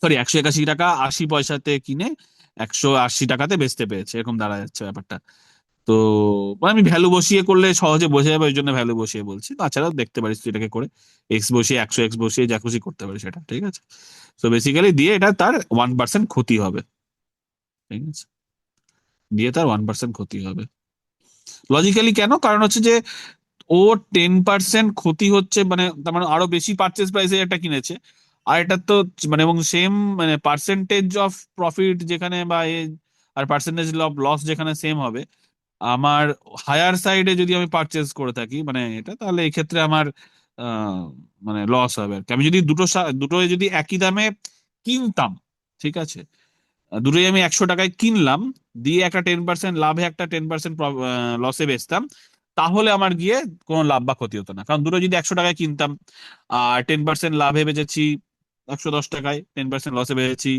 সরি, 181 টাকা 80 পয়সাতে কিনে 180 টাকাতে বেচতে পেরেছে, এরকম দাঁড়া যাচ্ছে ব্যাপারটা। তো মানে আমি ভ্যালু বসিয়ে করলে সহজে বোঝা যাবে, ওই জন্য ভ্যালু বসিয়ে বলছি। তাছাড়াও দেখতে পারিস তুই এটাকে করে, এক্স বসিয়ে 100x বসিয়ে যা খুশি করতে পারিস সেটা, ঠিক আছে। তো বেসিক্যালি দিয়ে এটা তার 1% ক্ষতি হবে, ঠিক আছে, দিয়ে তার 1% ক্ষতি হবে। লজিক্যালি কেন? কারণ হচ্ছে যে ও 10% ক্ষতি হচ্ছে, মানে তার মানে আরো বেশি পারচেজ প্রাইসে একটা কিনেছে। আর এটা তো মানে এবং সেম মানে পার্সেন্টেজ অফ প্রফিট যেখানে বা আর পার্সেন্টেজ অফ লস যেখানে সেম হবে, আমার হায়ার সাইডে যদি আমি পারচেজ করে থাকি মানে এটা, তাহলে এই ক্ষেত্রে আমার আহ, মানে লস হবে আর কি। আমি যদি দুটোই যদি একই দামে কিনতাম, ঠিক আছে, দুটোই আমি 100 টাকায় কিনলাম, দিয়ে একটা 10% লাভে একটা 10% লসে বেচতাম, তাহলে আমার গিয়ে কোনো লাভ বা ক্ষতি হতো না। কারণ দুটো যদি 100 টাকায় কিনতাম আর 10% লাভে বেচেছি 110 টাকায়, 10% লসে বেচেছি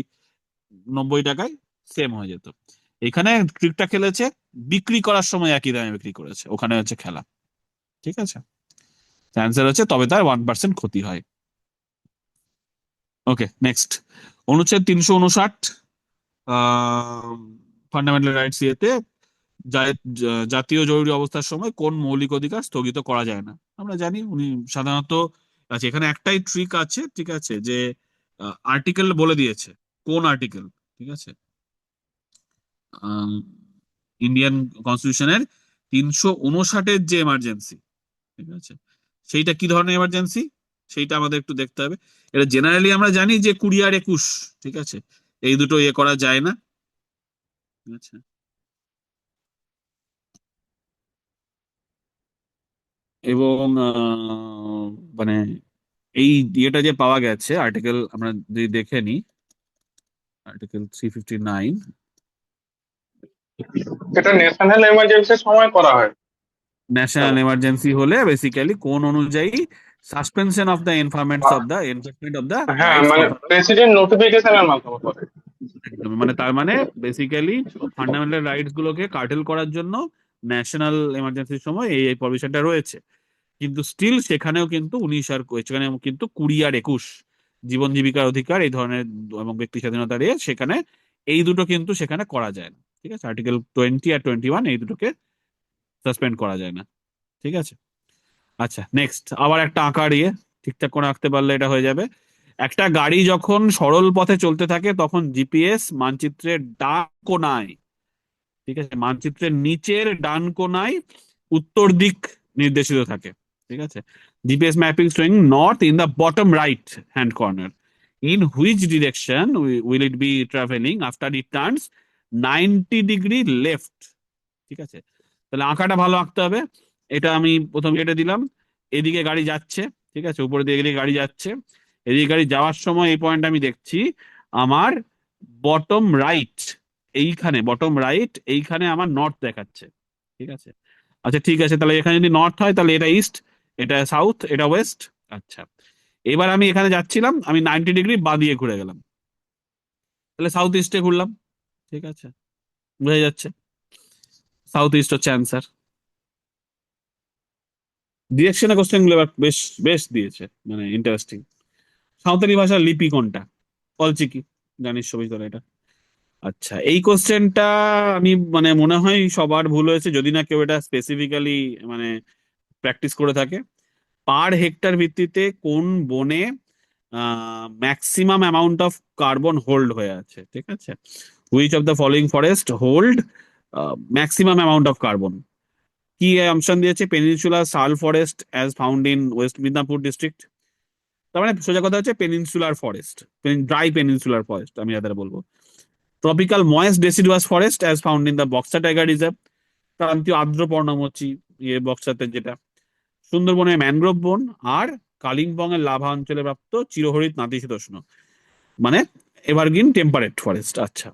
90 টাকায়, সেম হয়ে যেত। এখানে ট্রিকটা খেলেছে, বিক্রি করার সময় একই দামে বিক্রি করেছে, ওখানে হচ্ছে খেলা, ঠিক আছে। অ্যান্সার হচ্ছে তবে তার 1% ক্ষতি হয়। ওকে, নেক্সট। অনুচ্ছেদ 359, ফান্ডামেন্টাল রাইটস ইয়েতে জাতীয় জরুরি অবস্থার সময় কোন মৌলিক অধিকার স্থগিত করা যায় না। আমরা জানি উনি সাধারণত, আচ্ছা এখানে একটাই ট্রিক আছে, ঠিক আছে, যে আর্টিকেল বলে দিয়েছে, কোন আর্টিকেল, ঠিক আছে। ইন্ডিয়ান কনস্টিটিউশনের 359-এর যে এমার্জেন্সি, ঠিক আছে, সেইটা কি ধরনের এমার্জেন্সি, সেইটা আমাদের একটু দেখতে হবে। এটা জেনারেলি আমরা জানি যে 20 আর 21, ঠিক আছে, এই দুটো ইয়ে করা যায় না, ঠিক আছে। এবং মানে এই ইয়েটা যে পাওয়া গেছে আর্টিকেল, আমরা যদি দেখে নিই, আর্টিকেল 359। এটা ন্যাশনাল এমার্জেন্সির সময় করা হয়। ন্যাশনাল এমার্জেন্সি হলে বেসিক্যালি কোন অনুযায়ী suspension of the environments of the enforcement of the হ্যাঁ, রাইটস মানে কনফার্ড। প্রেসিডেন্ট নোটিফিকেশনের মাধ্যমে করে। একদমই, মানে তার মানে বেসিক্যালি ফান্ডামেন্টাল রাইটস গুলোকে কার্টেল করার জন্য ন্যাশনাল এমার্জেন্সির সময় এই এই প্রভিশনটা রয়েছে। কিন্তু স্টিল সেখানেও কিন্তু 19 আর সেখানে কিন্তু 20 আর 21 জীবন জীবিকার অধিকার এই ধরনের এবং ব্যক্তি স্বাধীনতার সেখানে এই দুটো কিন্তু সেখানে করা যায় না, ঠিক আছে। আর্টিকেল 20 আর 21 এই দুটোকে সাসপেন্ড করা যায় না, ঠিক আছে। আচ্ছা, নেক্সট আবার একটা আঁকার ঠিকঠাক করে আঁকতে পারলে এটা হয়ে যাবে। একটা গাড়ি যখন সরল পথে চলতে থাকে তখন জিপিএস মানচিত্রের ডান কোণায়, ঠিক আছে, মানচিত্রের নিচের ডান কোণায় উত্তর দিক নির্দেশিত থাকে, ঠিক আছে। GPS mapping showing north in the bottom right hand corner, in which direction will it be travelling after it turns 90 degree left, ঠিক আছে। তাহলে আঁকাটা ভালো আঁকতে হবে। এটা আমি প্রথম কেটে দিলাম, এদিকে গাড়ি যাচ্ছে, ঠিক আছে, উপরে দিকে এদিকে গাড়ি যাচ্ছে। এদিকে গাড়ি যাওয়ার সময় এই পয়েন্ট আমি দেখছি আমার বটম রাইট, এইখানে বটম রাইট এইখানে আমার নর্থ দেখাচ্ছে, ঠিক আছে। আচ্ছা ঠিক আছে, তাহলে এখানে যদি নর্থ হয় তাহলে এটা ইস্ট, এটা সাউথ, এটা ওয়েস্ট। আচ্ছা, এবার আমি এখানে যাচ্ছিলাম, আমি 90 ডিগ্রি বাঁ দিয়ে ঘুরে গেলাম, তাহলে সাউথ ইস্টে ঘুরলাম, ঠিক আছে, বোঝা যাচ্ছে সাউথ ইস্ট হচ্ছে অ্যান্সার। ডিরেকশনের কোশ্চেন গুলো এবার বেশ বেশ দিয়েছে, মানে ইন্টারেস্টিং। সাঁওতালি ভাষার লিপি কোনটা? অলচিকি, জানিস সবাই তোরা এটা। আচ্ছা, এই কোশ্চেনটা আমি মানে মনে হয় সবার ভুল হয়েছে, যদি না কেউ এটা স্পেসিফিক্যালি মানে প্র্যাকটিস করে থাকে। পার হেক্টর ভিত্তিতে কোন বনে maximum amount of carbon hold হয়ে আছে, ঠিক আছে? Which of the following forest hold maximum amount of carbon? কি অপশন দিয়েছে? পেনিনসুলার সাল forest as found in West Midnapore district. তার মানে সোজা কথা হচ্ছে peninsular forest, dry peninsular forest আমি যাদের বলবো। Tropical moist deciduous forest as found in the Buxa tiger reserve, ক্রান্তীয় আর্দ্র পর্ণমোচী বক্সাতে যেটা। সুন্দরবনের ম্যানগ্রোভ বন, আর কালিম্পং এর লাভা অঞ্চলে প্রাপ্ত চিরহরিৎ নাতিশীতোষ্ণ, মানে এভারগ্রিন টেম্পারেট ফরেস্ট। আচ্ছা,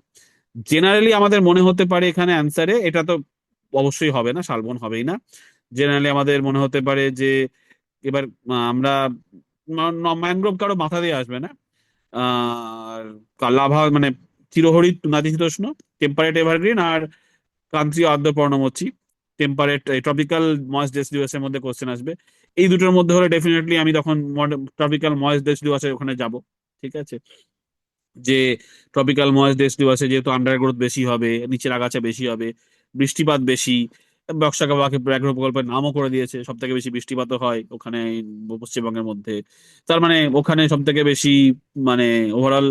জেনারেলি আমাদের মনে হতে পারে এখানে অ্যান্সারে, এটা তো অবশ্যই হবে না, শালবন হবেই না। জেনারেলি আমাদের মনে হতে পারে যে এবার আমরা ম্যানগ্রোভ কারো মাথা দিয়ে আসবে না। আর লাভা মানে চিরহরিৎ নাতিশীতোষ্ণ, টেম্পারেট এভারগ্রিন, আর ক্রান্তীয় আর্দ্র পর্ণমোচী টেম্পারেট ট্রপিক্যাল ময়েস্ট ডেসিডুয়াস এর মধ্যে কোশ্চেন আসবে। এই দুটোর মধ্যে হলে ডেফিনেটলি আমি তখন ট্রপিক্যাল ময়েস্ট ডেসিডুয়াস এর ওখানে যাব, ঠিক আছে? যে ট্রপিক্যাল ময়েস্ট ডেসিডুয়াসে যেহেতু আন্ডারগ্রোথ বেশি হবে, নিচের আগাছা বেশি হবে, বৃষ্টিপাত বেশি। বক্সাকা ব্যাঘ্র প্রকল্পের নামও করে দিয়েছে, সব থেকে বেশি বৃষ্টিপাত হয় ওখানে পশ্চিমবঙ্গের মধ্যে। তার মানে ওখানে সব থেকে বেশি মানে ওভারঅল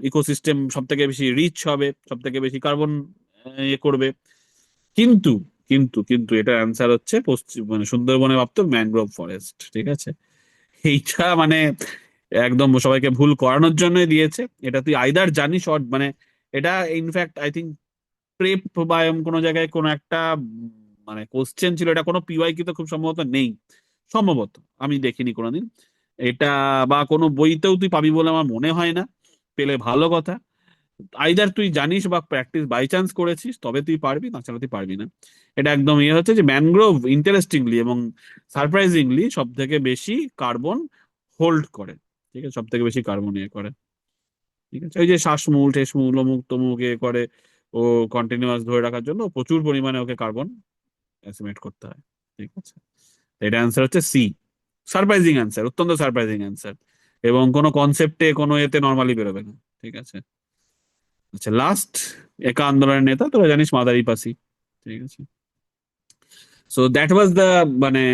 ইকোসিস্টেম সব থেকে বেশি রিচ হবে, সব থেকে বেশি কার্বন ইয়ে করবে। কিন্তু কিন্তু এটা অ্যান্সার হচ্ছে পশ্চিম মানে সুন্দরবনে প্রাপ্ত ম্যানগ্রোভ ফরেস্ট, ঠিক আছে? এইটা মানে একদম সবাইকে ভুল করানোর জন্যই দিয়েছে। এটা তুই আইদার জানিস মানে এটা ইনফ্যাক্ট আই থিঙ্ক প্রেপ বা এরম কোনো জায়গায় কোনো একটা মানে কোশ্চেন ছিল, এটা কোনো পিওয়াই তো খুব সম্ভবত নেই, সম্ভবত, আমি দেখিনি কোনোদিন এটা, বা কোনো বইতেও তুই পাবি বলে আমার মনে হয় না। পেলে ভালো কথা। আইদার তুই জানিস বা প্র্যাকটিস বাই চান্স করেছিস, তবে তুই পারবি, তাছাড়া তুই পারবি না। এটা একদম ইয়ে হচ্ছে যে ম্যানগ্রোভ ইন্টারেস্টিংলি এবং সারপ্রাইজিংলি সব থেকে বেশি কার্বন হোল্ড করে, ঠিক আছে? সব থেকে বেশি কার্বন ইয়ে করে, ঠিক আছে? ওই যে শ্বাসমূল ঠেসমূল অমুক তমুক ইয়ে করে, ও কন্টিনিউয়াস ধরে রাখার জন্য প্রচুর পরিমাণে ওকে কার্বন অ্যাসিমেট করতে হয়, ঠিক আছে? এটা অ্যান্সার হচ্ছে সি। সারপ্রাইজিং অ্যান্সার, অত্যন্ত সারপ্রাইজিং অ্যান্সার, এবং কোনো কনসেপ্টে কোনো এতে নর্মালি বেরোবে না, ঠিক আছে? আচ্ছা, লাস্ট একা আন্দোলনের নেতা তোরা জানিস মাদারি পাসি, ঠিক আছে? সো দ্যাট ওয়াজ দ্য মানে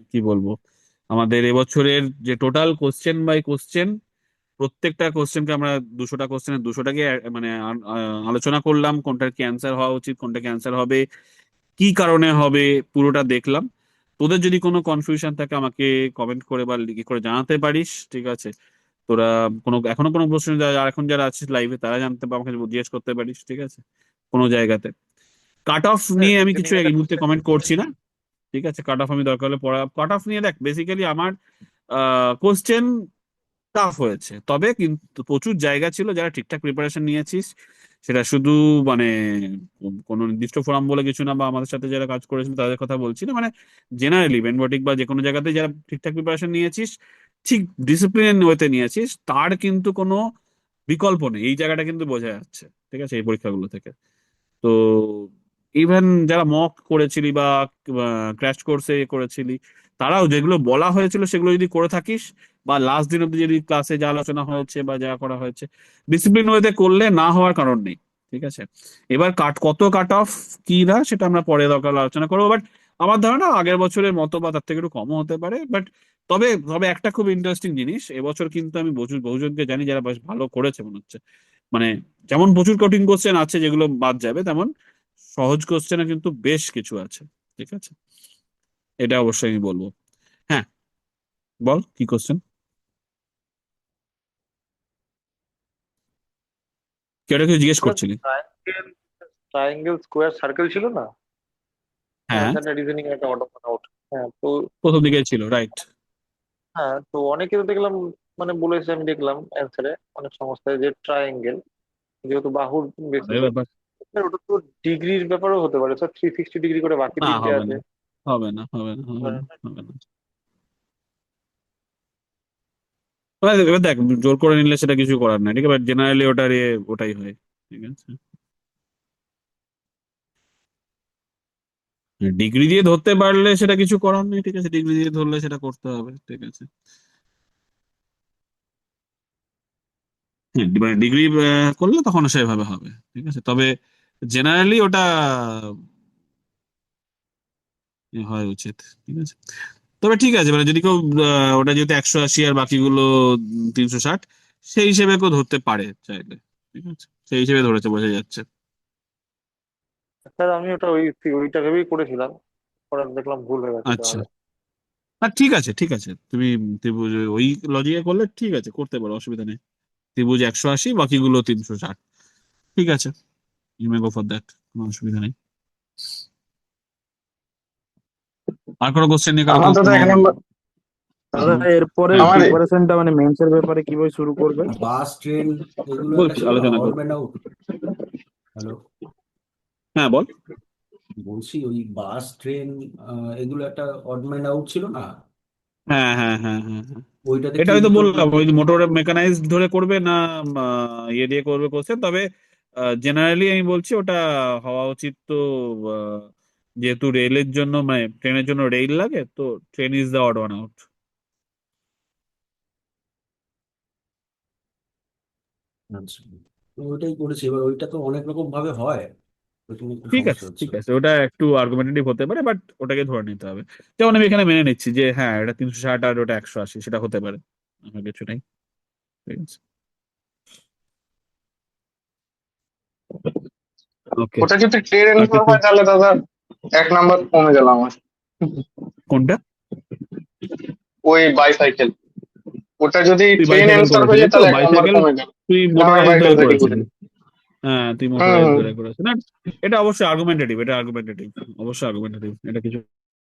কি বলবো, আমাদের এবছরের যে টোটাল কোশ্চেন বাই কোশ্চেন, প্রত্যেকটা কোশ্চেনকে আমরা 200টা কোশ্চেনের 200টাকে মানে আলোচনা করলাম, কোনটার কি অ্যান্সার হওয়া উচিত, কোনটা কি অ্যান্সার হবে, কি কারণে হবে, পুরোটা দেখলাম। তোদের যদি কোনো কনফিউশন থাকে আমাকে কমেন্ট করে বা লিখে করে জানাতে পারিস, ঠিক আছে? তোরা কোনো এখনো কোনো প্রশ্ন এখন যারা আছিস লাইভে তারা জানতে বা আমাকে জিজ্ঞেস করতে পারিস, ঠিক আছে? কোনো জায়গাতে কাট অফ স্যার নিয়ে আমি রিজনিং কিছু একটা এই মুহূর্তে কোশ্চেন কমেন্ট ছিল। করছি না, ঠিক আছে? কাট অফ আমি দরকার হলে পড়া, কাট অফ নিয়ে দেখ বেসিক্যালি আমার কোশ্চেন টাফ হয়েছে, তবে কিন্তু প্রচুর জায়গা ছিল যারা ঠিকঠাক প্রিপারেশন নিয়েছিস। সেটা শুধু মানে কোনো নির্দিষ্ট ফোরাম বলে কিছু না, বা আমাদের সাথে যারা কাজ করেছিল তাদের কথা বলছি না, মানে জেনারেলি বেনবটিক বা যে কোনো জায়গাতে যারা ঠিকঠাক প্রিপারেশন নিয়েছিস, ঠিক ডিসিপ্লিন ওয়েতে নিয়েছিস, তার কিন্তু কোনো বিকল্প নেই, এই জায়গাটা কিন্তু বোঝা যাচ্ছে, ঠিক আছে? এই পরীক্ষাগুলো থেকে। তো ইভেন যারা মক করেছিলি বা ক্র্যাশ কোর্সে করেছিলি, তারাও যেগুলো বলা হয়েছিল সেগুলো যদি করে থাকিস, বা লাস্ট দিন অব্দি যদি ক্লাসে যা আলোচনা হয়েছে বা যা করা হয়েছে ডিসিপ্লিন ওয়েতে করলে, না হওয়ার কারণ নেই, ঠিক আছে? এবার কত কাট অফ কি না সেটা আমরা পরে দরকার হলে আলোচনা করবো, বাট আমার ধারণা আগের বছরের মতো বা তার থেকে একটু কমও হতে পারে। বাট তবে তবে একটা খুব ইন্টারেস্টিং জিনিস, এবছর কিন্তু আমি বহুজনকে জানি যারা বেশ ভালো করেছে মনে হচ্ছে। মানে যেমন প্রচুর কঠিন কোশ্চেন আছে যেগুলো বাদ যাবে, তেমন সহজ কোশ্চেনে কিন্তু বেশ কিছু আছে, ঠিক আছে? এটা অবশ্যই আমি বলবো। হ্যাঁ, বল কি কোশ্চেন, কেউ কিছু জিজ্ঞেস করছিলি? ট্রায়াঙ্গেল ট্রায়াঙ্গেল স্কোয়ার সার্কেল ছিল না? হ্যাঁ, স্যার রিজনিং একটা অটো আউট। হ্যাঁ তো প্রথম দিকে ছিল, রাইট। হ্যাঁ তো অনেকে তো দেখলাম মানে বলেছে, আমি দেখলাম অ্যান্সারে অনেক সংস্থায় যে ট্রায়াঙ্গেল যেহেতু বাহুর বেসিসে, ব্যাপার ওটা তো ডিগ্রির ব্যাপারও হতে পারে স্যার। 360 ডিগ্রি করে বাকি না, তিনটে হবে আছে। না, হবে না, হবে না, হবে না, হবে না। মানে এবার দেখ, জোর করে নিলে সেটা কিছু করার নাই, ঠিক আছে? বাট জেনারেলি ওটাই হয়, ঠিক আছে? ডিগ্রি দিয়ে ধরতে পারলে সেটা কিছু করার নেই, ঠিক আছে? ডিগ্রি দিয়ে ধরলে সেটা করতে হবে, ঠিক আছে? মানে ডিগ্রি করলে তখন সেভাবে হবে, ঠিক আছে। তবে জেনারেলি ওটা হয় উচিত, ঠিক আছে। তবে ঠিক আছে, মানে যদি কেউ ওটা যেহেতু 180 আর বাকিগুলো 360, সেই হিসেবে কেউ ধরতে পারে চাইলে, ঠিক আছে, সেই হিসেবে ধরেছে বোঝা যাচ্ছে। স্যার আমি ওটা ওইটা ভেবেই করেছিলাম, পরে দেখলাম ভুল হয়ে গেছে আচ্ছা, তাহলে। না ঠিক আছে, ঠিক আছে, তুমি ত্রিভুজ ওই লজিকে করলে ঠিক আছে, করতে পারো, অসুবিধা নেই। ত্রিভুজ 180, বাকিগুলো 360, ঠিক আছে, you may go for that, কোনো অসুবিধা নেই। আর কোনো কোশ্চেন নিয়ে কারো আমার তো কোনো এক নম্বর আর দাদা এরপরে হ্যাঁ আমার প্রিপারেশনটা মানে মেন্স এর ব্যাপারে কিভাবে শুরু করবে? বাস ট্রেন এগুলো একটা বলছি, ছিল না, আলোচনা অড করবো। Man out. হ্যালো, হ্যাঁ বল। বলছি ওই বাস ট্রেন এগুলো একটা অড ম্যান আউট ছিল না, হ্যাঁ, হ্যাঁ, হ্যাঁ, হ্যাঁ, হ্যাঁ, ওইটাতে এটা কি হয়তো উত্তর বললাম, করতে? ওই মোটর মেকানাইজড ধরে করবে না ইয়ে দিয়ে করবে কোশ্চেন। তবে জেনারেলি আমি বলছি ওটা হওয়া উচিত তো, আহ, যেহেতু রেলের জন্য, মানে ট্রেনের জন্য রেল লাগে, তো train is the odd one out. আচ্ছা, তো ওইটাই করেছি। এবার ওইটা তো অনেক রকম ভাবে হয়, ওইটা নিয়ে একটু ঠিক সমস্যা আছে, হচ্ছে। ঠিক আছে, ওটা একটু আর্গুমেন্টেটিভ হতে পারে, বাট ওটাকে ধরে নিতে হবে। যেমন আমি এখানে মেনে নিচ্ছি যে হ্যাঁ, এটা 360 আর ওটা 180, সেটা হতে পারে, আমার কিছু নেই, ঠিক আছে, ওকে। ওটা যদি ট্রেন আর অ্যান্সার কিছু? হয় তাহলে দাদা 1 নম্বর কমে গেল আমার। কোনটা? ওই বাইসাইকেল, ওটা যদি তুই ট্রেন বাইসাইকেল অ্যান্সার হয়ে করেছিলি যায় তো? তাহলে 1 নম্বর বাইসাইকেল কমে গেল। তুই আমার মোটরাইজ ধরে বাইসাইকেল থেকে করেছিলি? করি। হ্যাঁ, তুই হুম মোটরাইজ হুম। ধরে করেছিস না? এটা অবশ্যই আর্গুমেন্টেটিভ, এটা আর্গুমেন্টেটিভ, অবশ্যই আর্গুমেন্টেটিভ, এটা কিছু